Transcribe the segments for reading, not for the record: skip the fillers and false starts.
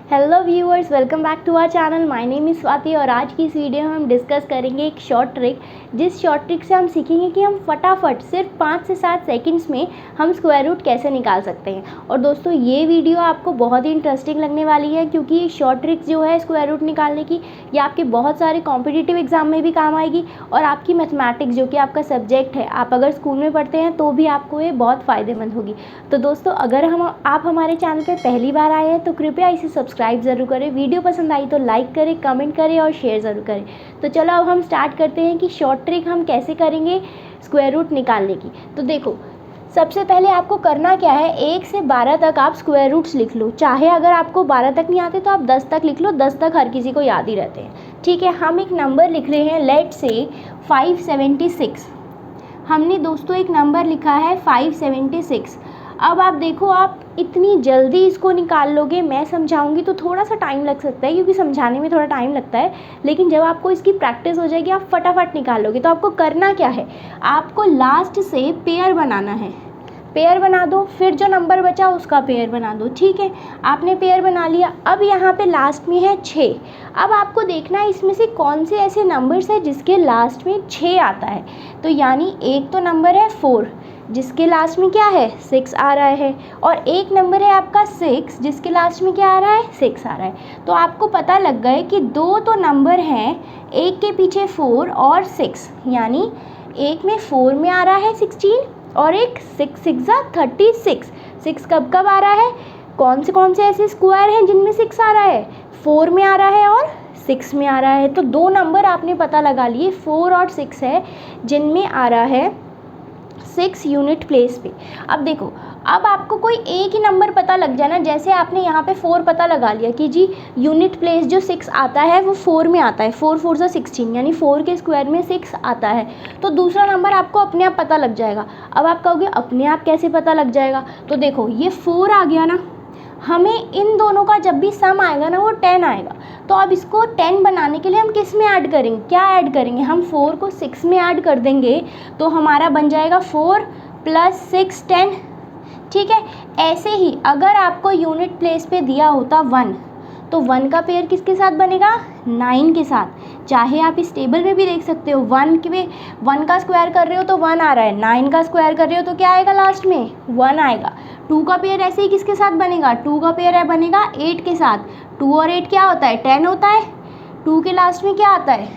Hello viewers, welcome back to our channel. My name is Swati और आज की इस वीडियो में हम डिस्कस करेंगे एक शॉर्ट ट्रिक, जिस शॉर्ट ट्रिक से हम सीखेंगे कि हम फटाफट सिर्फ 5 से 7 सेकंड्स में हम स्क्वायर रूट कैसे निकाल सकते हैं। और दोस्तों ये वीडियो आपको बहुत ही इंटरेस्टिंग लगने वाली है, क्योंकि ये शॉर्ट ट्रिक जो है स्क्वायर रूट निकालने की, ये आपके बहुत सारे कॉम्पिटिटिव एग्जाम में भी काम आएगी और आपकी मैथमेटिक्स जो कि आपका सब्जेक्ट है, आप अगर स्कूल में पढ़ते हैं तो भी आपको ये बहुत फ़ायदेमंद होगी। तो दोस्तों अगर आप हमारे चैनल पर पहली बार आए हैं तो कृपया इसे सब्सक्राइब ज़रूर करें, वीडियो पसंद आई तो लाइक करें, कमेंट करें और शेयर ज़रूर करें। तो चलो अब हम स्टार्ट करते हैं कि शॉर्ट ट्रिक हम कैसे करेंगे स्क्वायर रूट निकालने की। तो देखो, सबसे पहले आपको करना क्या है, 1 से 12 तक आप स्क्वायर रूट्स लिख लो। चाहे अगर आपको 12 तक नहीं आते तो आप 10 तक लिख लो, 10 तक हर किसी को याद ही रहते हैं। ठीक है, हम एक नंबर लिख रहे हैं, लेट से 576। हमने दोस्तों एक नंबर लिखा है 576। अब आप देखो, आप इतनी जल्दी इसको निकाल लोगे, मैं समझाऊंगी तो थोड़ा सा टाइम लग सकता है, क्योंकि समझाने में थोड़ा टाइम लगता है, लेकिन जब आपको इसकी प्रैक्टिस हो जाएगी आप फटाफट निकाल लोगे। तो आपको करना क्या है, आपको लास्ट से पेयर बनाना है। पेयर बना दो, फिर जो नंबर बचा उसका पेयर बना दो। ठीक है, आपने पेयर बना लिया। अब यहाँ पे लास्ट में है 6। अब आपको देखना है इसमें से कौन से ऐसे नंबर्स हैं जिसके लास्ट में 6 आता है। तो यानी एक तो नंबर है 4 जिसके लास्ट में क्या है 6 आ रहा है, और एक नंबर है आपका 6 जिसके लास्ट में क्या आ रहा है 6 आ रहा है। तो आपको पता लग गए कि दो तो नंबर हैं, एक के पीछे 4 और 6, यानी एक में 4 में आ रहा है 16 और एक 6 6 36। 6 कब कब आ रहा है, कौन से ऐसे स्क्वायर हैं जिनमें 6 आ रहा है, 4 में आ रहा है और 6 में आ रहा है। तो दो नंबर आपने पता लगा लिए, 4 और 6 है जिनमें आ रहा है 6 यूनिट प्लेस पे। अब देखो, अब आपको कोई एक ही नंबर पता लग जाए ना, जैसे आपने यहाँ पे 4 पता लगा लिया कि जी यूनिट प्लेस जो 6 आता है वो 4 में आता है, 4 4 सा 16, यानी 4 के स्क्वायर में 6 आता है। तो दूसरा नंबर आपको अपने आप पता लग जाएगा। अब आप कहोगे अपने आप कैसे पता लग जाएगा, तो देखो ये 4 आ गया ना, हमें इन दोनों का जब भी सम आएगा ना वो 10 आएगा। तो अब इसको 10 बनाने के लिए हम किस में ऐड करेंगे, क्या ऐड करेंगे, हम 4 को 6 में ऐड कर देंगे, तो हमारा बन जाएगा 4 + 6 10। ठीक है, ऐसे ही अगर आपको यूनिट प्लेस पे दिया होता 1, तो 1 का पेयर किसके साथ बनेगा 9 के साथ। चाहे आप इस टेबल में भी देख सकते हो, 1 का स्क्वायर कर रहे हो तो 1 आ रहा है, 9 का स्क्वायर कर रहे हो तो क्या आएगा लास्ट में 1 आएगा। 2 का पेयर ऐसे ही किसके साथ बनेगा, 2 का पेयर बनेगा 8 के साथ। 2 और 8 क्या होता है 10 होता है। 2 के लास्ट में क्या आता है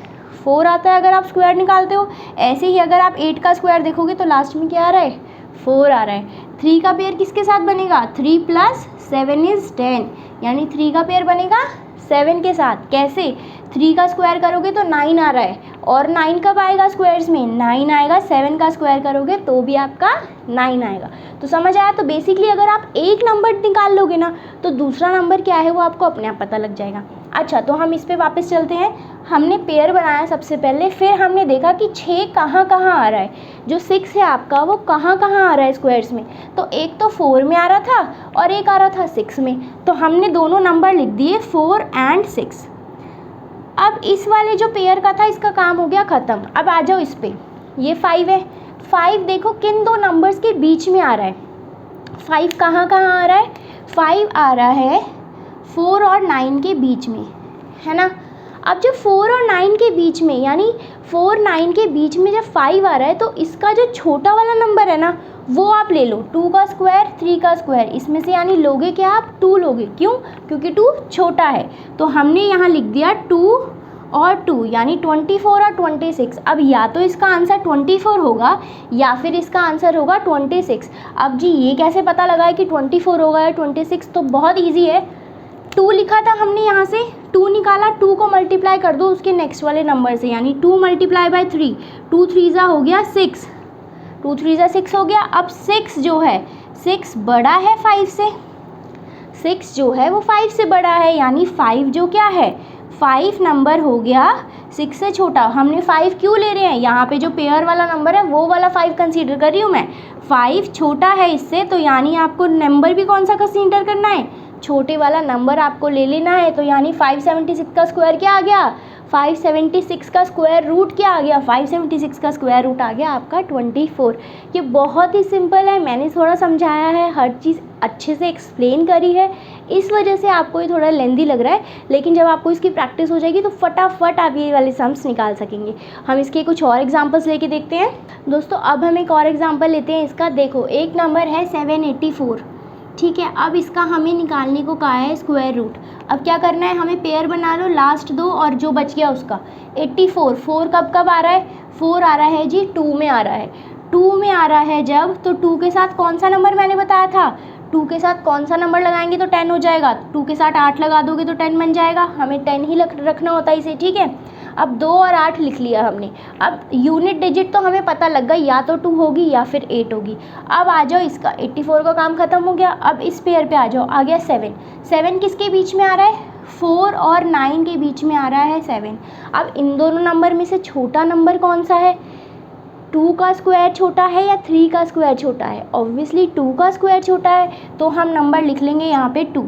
4 आता है अगर आप स्क्वायर निकालते हो। ऐसे ही अगर आप 8 का स्क्वायर देखोगे तो लास्ट में क्या आ रहा है 4 आ रहा है। 3 का पेयर किसके साथ बनेगा, 3 + 7 = 10, यानी 3 का पेयर बनेगा 7 के साथ। कैसे, 3 का स्क्वायर करोगे तो 9 आ रहा है, और 9 कब आएगा स्क्वायर्स में 9 आएगा, 7 का स्क्वायर करोगे तो भी आपका 9 आएगा। तो समझ आया। तो बेसिकली अगर आप एक नंबर निकाल लोगे ना तो दूसरा नंबर क्या है वो आपको अपने आप पता लग जाएगा। अच्छा, तो हम इस पे वापस चलते हैं। हमने पेयर बनाया सबसे पहले, फिर हमने देखा कि 6 कहाँ कहाँ आ रहा है, जो 6 है आपका वो कहाँ कहाँ आ रहा है स्क्वायर्स में। तो एक तो 4 में आ रहा था और एक आ रहा था 6 में, तो हमने दोनों नंबर लिख दिए 4 और 6। अब इस वाले जो पेयर का था इसका काम हो गया ख़त्म। अब आ जाओ इस पे, ये 5 है। 5 देखो किन दो नंबर्स के बीच में आ रहा है, 5 कहाँ कहाँ आ रहा है, 5 आ रहा है 4 और 9 के बीच में, है ना। अब जब 4 और 9 के बीच में, यानी 4 9 के बीच में जब 5 आ रहा है, तो इसका जो छोटा वाला नंबर है ना वो आप ले लो, 2 का स्क्वायर 3 का स्क्वायर, इसमें से यानी लोगे क्या आप 2 लोगे। क्यों, क्योंकि 2 छोटा है। तो हमने यहाँ लिख दिया 2 और 2, यानी 24 और 26। अब या तो इसका आंसर 24 होगा या फिर इसका आंसर होगा 26। अब जी ये कैसे पता लगा है कि 24 होगा या 26, तो बहुत ईजी है। 2 लिखा था हमने, यहाँ से 2 निकाला, 2 को मल्टीप्लाई कर दो उसके नेक्स्ट वाले नंबर से, यानी 2 × 3, 2 3 हो गया 6, 2 3 6 हो गया। अब 6 जो है 6 बड़ा है 5 से, 6 जो है वो 5 से बड़ा है, यानी 5 जो क्या है 5 नंबर हो गया 6 से छोटा। हमने 5 क्यों ले रहे हैं, यहाँ पे जो पेयर वाला नंबर है वो वाला 5 कंसीडर कर रही हूँ मैं। 5 छोटा है इससे, तो यानी आपको नंबर भी कौन सा कंसीडर करना है, छोटे वाला नंबर आपको ले लेना है। तो यानी 576 का स्क्वायर क्या आ गया, 576 का स्क्वायर रूट क्या आ गया, 576 का स्क्वायर रूट आ गया आपका 24। ये बहुत ही सिंपल है, मैंने थोड़ा समझाया है, हर चीज़ अच्छे से एक्सप्लेन करी है। इस वजह से आपको ये थोड़ा लेंदी लग रहा है, लेकिन जब आपको इसकी प्रैक्टिस हो जाएगी तो फटाफट आप ये वाले सम्स निकाल सकेंगे। हम इसके कुछ और एग्जांपल्स लेके देखते हैं। दोस्तों अब हम एक और एग्जांपल लेते हैं इसका। देखो एक नंबर है 784, ठीक है। अब इसका हमें निकालने को कहा है स्क्वायर रूट। अब क्या करना है, हमें पेयर बना लो लास्ट दो और जो बच गया उसका। 84, 4 कब कब आ रहा है, 4 आ रहा है जी 2 में आ रहा है। 2 में आ रहा है जब, तो 2 के साथ कौन सा नंबर मैंने बताया था, 2 के साथ कौन सा नंबर लगाएंगे तो 10 हो जाएगा। 2 के साथ 8 लगा दोगे तो 10 बन जाएगा। हमें 10 ही रखना होता है इसे, ठीक है। अब 2 और 8 लिख लिया हमने। अब यूनिट डिजिट तो हमें पता लग गई, या तो 2 होगी या फिर 8 होगी। अब आ जाओ, इसका 84 का काम खत्म हो गया। अब इस पेयर पे आ जाओ, आ गया 7। 7 किसके बीच में आ रहा है, 4 और 9 के बीच में आ रहा है 7। अब इन दोनों नंबर में से छोटा नंबर कौन सा है, 2 का स्क्वायर छोटा है या 3 का स्क्वायर छोटा है, ऑब्वियसली 2 का स्क्वायर छोटा है, तो हम नंबर लिख लेंगे यहाँ पे 2,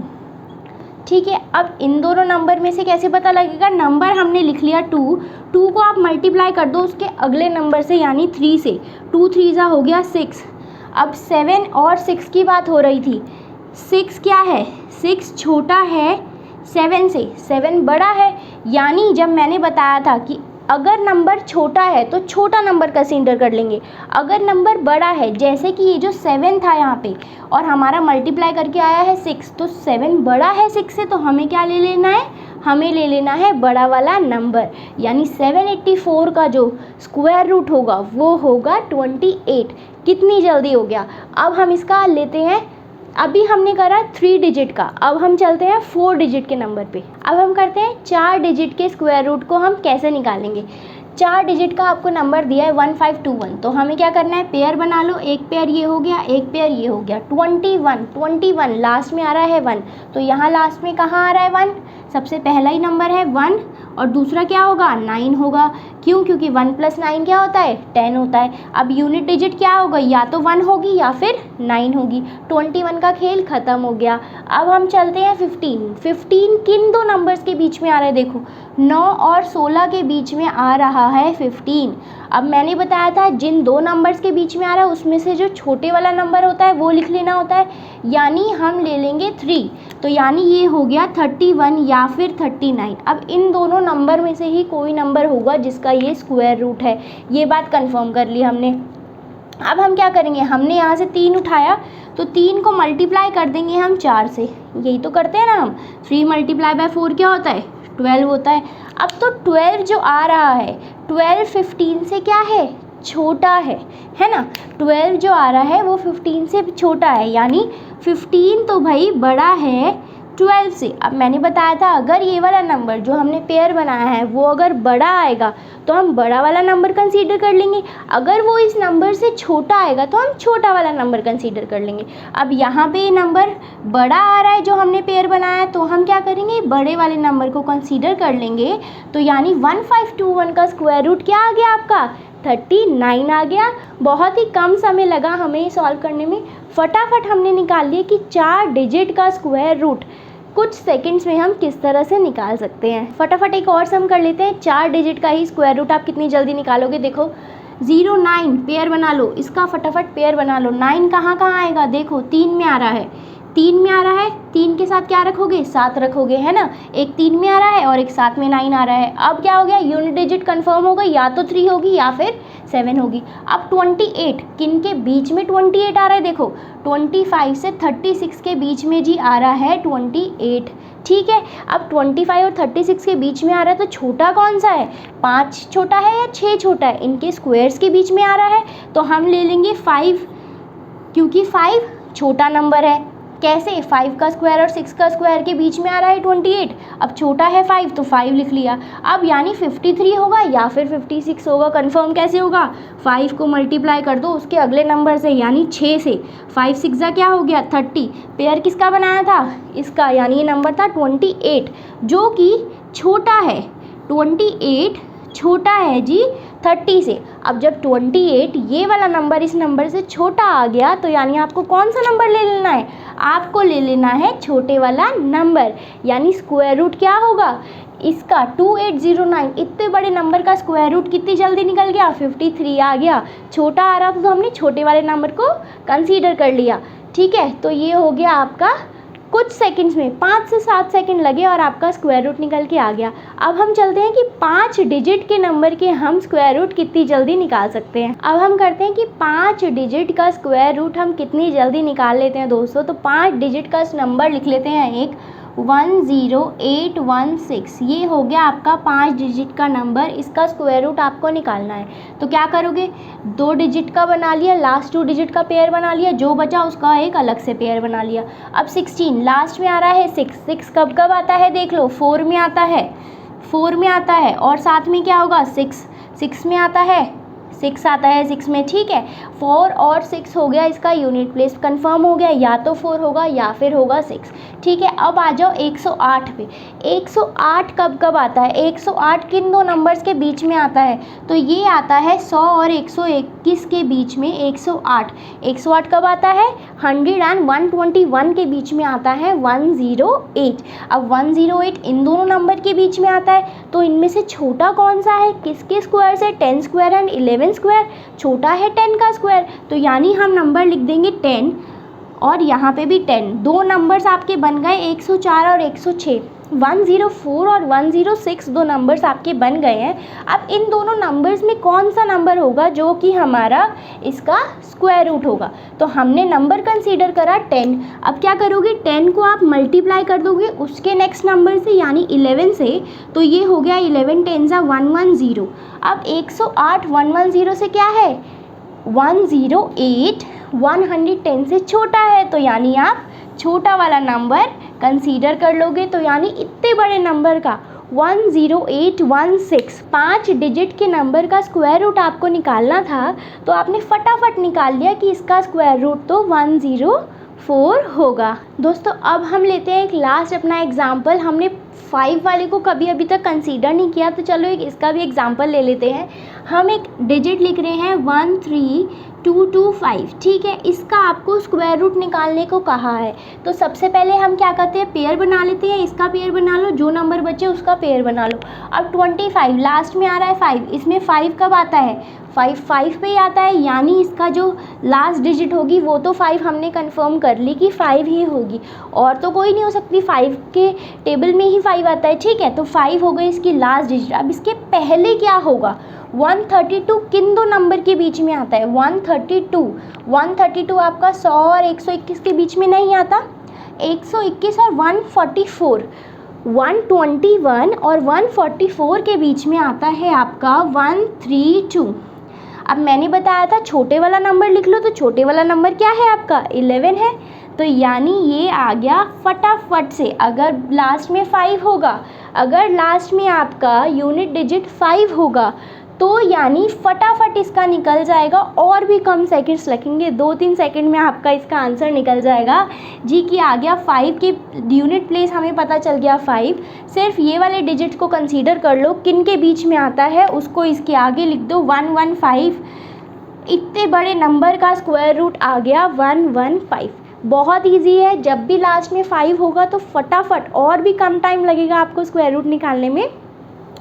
ठीक है। अब इन दोनों नंबर में से कैसे पता लगेगा, नंबर हमने लिख लिया 2 को आप मल्टीप्लाई कर दो उसके अगले नंबर से, यानी 3 से। 2 3 हो गया 6। अब 7 और 6 की बात हो रही थी। 6 क्या है, 6 छोटा है 7 से, 7 बड़ा है। यानी जब मैंने बताया था कि अगर नंबर छोटा है तो छोटा नंबर कंसीडर कर लेंगे, अगर नंबर बड़ा है, जैसे कि ये जो 7 था यहाँ पे और हमारा मल्टीप्लाई करके आया है 6, तो 7 बड़ा है 6 से, तो हमें क्या ले लेना है, हमें ले लेना है बड़ा वाला नंबर। यानी 784 का जो स्क्वायर रूट होगा वो होगा 28। कितनी जल्दी हो गया। अब हम इसका लेते हैं, अभी हमने करा 3 डिजिट का, अब हम चलते हैं 4 डिजिट के नंबर पे। अब हम करते हैं 4 डिजिट के स्क्वायर रूट को हम कैसे निकालेंगे। 4 डिजिट का आपको नंबर दिया है 1521, तो हमें क्या करना है, पेयर बना लो। एक पेयर ये हो गया, एक पेयर ये हो गया। 21 लास्ट में आ रहा है 1, तो यहाँ लास्ट में कहाँ आ रहा है 1, सबसे पहला ही नंबर है 1, और दूसरा क्या होगा 9 होगा। क्यों, क्योंकि 1 + 9 क्या होता है 10 होता है। अब यूनिट डिजिट क्या होगा, या तो 1 होगी या फिर 9 होगी। 21 का खेल ख़त्म हो गया। अब हम चलते हैं 15 किन दो नंबर्स के बीच में आ रहा है, देखो 9 और 16 के बीच में आ रहा है 15। अब मैंने बताया था जिन दो नंबर्स के बीच में आ रहा है उसमें से जो छोटे वाला नंबर होता है वो लिख लेना होता है, यानी हम ले लेंगे 3, तो यानी ये हो गया 31 या फिर 39। अब इन दोनों नंबर में से ही कोई नंबर होगा जिसका ये स्क्वायर रूट है, ये बात कंफर्म कर ली हमने। अब हम क्या करेंगे, हमने यहाँ से 3 उठाया तो 3 को मल्टीप्लाई कर देंगे हम 4 से, यही तो करते हैं ना हम। 3 × 4 क्या होता है 12 होता है। अब तो 12 जो आ रहा है, 12 15 से क्या है छोटा है ना। 12 जो आ रहा है वो 15 से छोटा है, यानी 15 तो भाई बड़ा है 12 से। अब मैंने बताया था अगर ये वाला नंबर जो हमने पेयर बनाया है वो अगर बड़ा आएगा तो हम बड़ा वाला नंबर कंसीडर कर लेंगे, अगर वो इस नंबर से छोटा आएगा तो हम छोटा वाला नंबर कंसीडर कर लेंगे। अब यहाँ पे ये नंबर बड़ा आ रहा है जो हमने पेयर बनाया है, तो हम क्या करेंगे बड़े वाले नंबर को कंसीडर कर लेंगे। तो यानी 1521 का स्क्वायर रूट क्या आ गया आपका 39 आ गया। बहुत ही कम समय लगा हमें सॉल्व करने में, फटाफट हमने निकाल लिया कि 4 डिजिट का स्क्वायर रूट कुछ सेकंड्स में हम किस तरह से निकाल सकते हैं। फटाफट एक और सम कर लेते हैं। 4 डिजिट का ही स्क्वायर रूट आप कितनी जल्दी निकालोगे, देखो 09 पेयर बना लो, इसका फटाफट पेयर बना लो। 9 कहाँ कहाँ आएगा, देखो 3 में आ रहा है, 3 में आ रहा है, 3 के साथ क्या रखोगे 7 रखोगे, है ना। एक 3 में आ रहा है और एक साथ में 9 आ रहा है। अब क्या हो गया यूनिट डिजिट कंफर्म हो गई, या तो 3 होगी या फिर 7 होगी। अब 28 किन के बीच में 28 आ रहा है, देखो 25 से 36 के बीच में जी आ रहा है 28, ठीक है। अब 25 और 36 के बीच में आ रहा है तो छोटा कौन सा है, 5 छोटा है या 6 छोटा है, इनके स्क्वायर्स के बीच में आ रहा है तो हम ले लेंगे 5, क्योंकि 5 छोटा नंबर है। कैसे, 5 का स्क्वायर और 6 का स्क्वायर के बीच में आ रहा है 28, अब छोटा है 5 तो 5 लिख लिया। अब यानी 53 होगा या फिर 56 होगा, कंफर्म कैसे होगा, 5 को मल्टीप्लाई कर दो उसके अगले नंबर से, यानी 6 से। 5 6 क्या हो गया 30। पेयर किसका बनाया था, इसका, यानी ये नंबर था 28 जो कि छोटा है, 28 छोटा है जी 30 से। अब जब 28 ये वाला नंबर इस नंबर से छोटा आ गया तो यानी आपको कौन सा नंबर ले लेना है, आपको ले लेना है छोटे वाला नंबर। यानी स्क्वायर रूट क्या होगा इसका 2809, इतने बड़े नंबर का स्क्वायर रूट कितनी जल्दी निकल गया 53 आ गया। छोटा आ रहा था तो हमने छोटे वाले नंबर को कंसीडर कर लिया, ठीक है। तो ये हो गया आपका कुछ सेकंड्स में 5 से 7 सेकंड लगे और आपका स्क्वायर रूट निकल के आ गया। अब हम चलते हैं कि 5 डिजिट के नंबर के हम स्क्वायर रूट कितनी जल्दी निकाल सकते हैं। अब हम करते हैं कि 5 डिजिट का स्क्वायर रूट हम कितनी जल्दी निकाल लेते हैं दोस्तों। तो 5 डिजिट का नंबर लिख लेते हैं एक 10816, ये हो गया आपका 5 डिजिट का नंबर। इसका स्क्वायर रूट आपको निकालना है। तो क्या करोगे, 2 डिजिट का बना लिया, लास्ट 2 डिजिट का पेयर बना लिया, जो बचा उसका एक अलग से पेयर बना लिया। अब 16 लास्ट में आ रहा है 6 कब कब आता है देख लो, 4 में आता है, 4 में आता है, और साथ में क्या होगा 6 में आता है, 6 आता है 6 में, ठीक है। 4 और 6 हो गया इसका यूनिट प्लेस, कंफर्म हो गया, या तो 4 होगा या फिर होगा 6, ठीक है। अब आ जाओ 108 पे। 108 कब कब आता है, 108 किन दो नंबर्स के बीच में आता है, तो ये आता है 100 और 121 के बीच में 108। 108 कब आता है, 100 एंड 121 के बीच में आता है 108। अब 108 इन दोनों नंबर के बीच में आता है, तो इनमें से छोटा कौन सा है, किसके स्क्वायर से, 10 स्क्वायर एंड 11 स्क्वायर, छोटा है 10 का स्क्वायर, तो यानी हम नंबर लिख देंगे 10 और यहाँ पे भी 10। दो नंबर्स आपके बन गए 104 और 106, 104 और 106 दो नंबर्स आपके बन गए हैं। अब इन दोनों नंबर्स में कौन सा नंबर होगा जो कि हमारा इसका स्क्वायर रूट होगा, तो हमने नंबर कंसीडर करा 10। अब क्या करोगे, 10 को आप मल्टीप्लाई कर दोगे उसके नेक्स्ट नंबर से यानी 11 से, तो ये हो गया 11 10 110। अब 108 110 से क्या है 108, 110 से छोटा है, तो यानी आप छोटा वाला नंबर कंसीडर कर लोगे। तो यानी इतने बड़े नंबर का 10816 5 डिजिट के नंबर का स्क्वायर रूट आपको निकालना था, तो आपने फटाफट निकाल लिया कि इसका स्क्वायर रूट तो 104 होगा। दोस्तों अब हम लेते हैं एक लास्ट अपना एग्जाम्पल। हमने 5 वाले को कभी अभी तक कंसीडर नहीं किया, तो चलो एक इसका भी एग्जाम्पल ले लेते हैं। हम एक डिजिट लिख रहे हैं 13225, ठीक है। इसका आपको स्क्वायर रूट निकालने को कहा है, तो सबसे पहले हम क्या करते हैं, पेयर बना लेते हैं। इसका पेयर बना लो, जो नंबर बचे उसका पेयर बना लो। अब 25 लास्ट में आ रहा है 5, इसमें 5 कब आता है, 5 पे ही आता है, यानी इसका जो लास्ट डिजिट होगी वो तो 5 हमने कंफर्म कर ली कि 5 ही होगी, और तो कोई नहीं हो सकती, 5 के टेबल में ही 5 आता है, ठीक है। तो 5 हो गई इसकी लास्ट डिजिट। अब इसके पहले क्या होगा, 132 किन दो नंबर के बीच में आता है, 132 आपका 100 और 121 के बीच में नहीं आता, 121 और 144, 121 और 144 के बीच में आता है आपका 132। अब मैंने बताया था छोटे वाला नंबर लिख लो, तो छोटे वाला नंबर क्या है आपका 11 है, तो यानी ये आ गया फटाफट से। अगर लास्ट में 5 होगा, अगर लास्ट में आपका यूनिट डिजिट 5 होगा, तो यानी फटाफट इसका निकल जाएगा, और भी कम सेकंड्स लगेंगे, 2-3 सेकंड में आपका इसका आंसर निकल जाएगा जी कि आ गया 5 के यूनिट प्लेस हमें पता चल गया 5। सिर्फ ये वाले डिजिट को कंसीडर कर लो किन के बीच में आता है, उसको इसके आगे लिख दो 115। इतने बड़े नंबर का स्क्वायर रूट आ गया 115। बहुत इजी है, जब भी लास्ट में 5 होगा तो फटाफट, और भी कम टाइम लगेगा आपको स्क्वायर रूट निकालने में।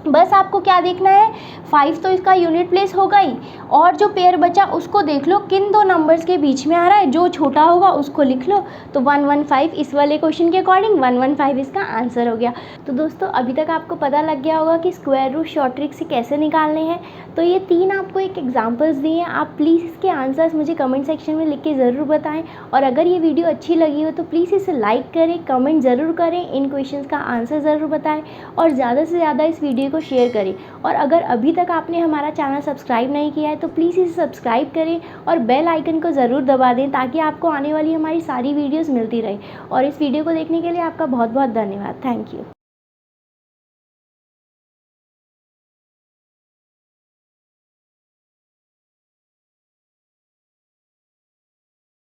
बस आपको क्या देखना है, 5 तो इसका यूनिट प्लेस होगा ही, और जो पेयर बचा उसको देख लो किन दो नंबर्स के बीच में आ रहा है, जो छोटा होगा उसको लिख लो। तो 115 इस वाले क्वेश्चन के अकॉर्डिंग 115 इसका आंसर हो गया। तो दोस्तों अभी तक आपको पता लग गया होगा कि स्क्वायर रूट शॉर्ट ट्रिक से कैसे निकालने हैं। तो ये 3 आपको एक एग्जाम्पल्स दिए हैं, आप प्लीज़ इसके आंसर्स मुझे कमेंट सेक्शन में लिख के ज़रूर बताएं। और अगर ये वीडियो अच्छी लगी हो तो प्लीज़ इसे लाइक करें, कमेंट ज़रूर करें, इन क्वेश्चंस का आंसर ज़रूर बताएं, और ज़्यादा से ज़्यादा इस वीडियो को शेयर करें। और अगर अभी तक आपने हमारा चैनल सब्सक्राइब नहीं किया है तो प्लीज़ इसे सब्सक्राइब करें और बेल आइकन को ज़रूर दबा दें, ताकि आपको आने वाली हमारी सारी वीडियोस मिलती रहे। और इस वीडियो को देखने के लिए आपका बहुत बहुत धन्यवाद। Thank you.